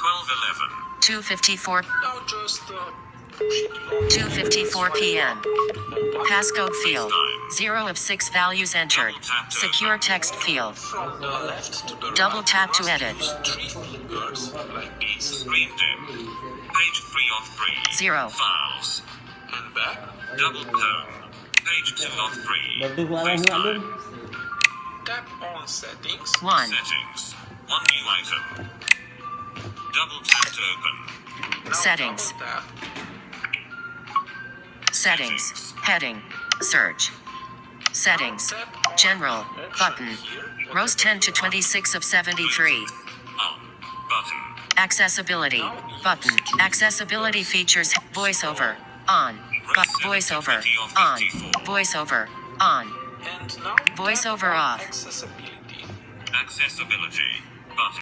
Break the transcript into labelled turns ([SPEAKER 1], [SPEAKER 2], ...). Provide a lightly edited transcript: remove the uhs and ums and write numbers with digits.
[SPEAKER 1] 12:11.
[SPEAKER 2] 2:54.
[SPEAKER 3] Now just push it along.
[SPEAKER 2] 2:54 p.m. Passcode field. 0 of 6 values entered. Secure text field.
[SPEAKER 3] From the left to the
[SPEAKER 2] Double
[SPEAKER 3] right,
[SPEAKER 2] tap to
[SPEAKER 3] you must
[SPEAKER 2] edit.
[SPEAKER 3] use 3 fingers like this.
[SPEAKER 1] Screen dim. Page 3 of 3.
[SPEAKER 2] 0.
[SPEAKER 1] Files.
[SPEAKER 3] And back.
[SPEAKER 1] Double home. Page 2 of 3.
[SPEAKER 4] Đầu tư của ai hướng luôn.
[SPEAKER 3] Tap on settings.
[SPEAKER 2] 1.
[SPEAKER 1] Settings. One new item. Double tap to open.
[SPEAKER 3] Now
[SPEAKER 2] Settings.
[SPEAKER 3] double tap.
[SPEAKER 2] Settings. Heading. Search. Settings. General. Button. Rows 10 to 26 of 73.
[SPEAKER 1] On. Button.
[SPEAKER 2] Accessibility. Button. Accessibility features. VoiceOver. On. VoiceOver. On. VoiceOver. On.
[SPEAKER 3] And now
[SPEAKER 2] VoiceOver
[SPEAKER 3] tap on
[SPEAKER 2] off.
[SPEAKER 3] accessibility.
[SPEAKER 1] Accessibility.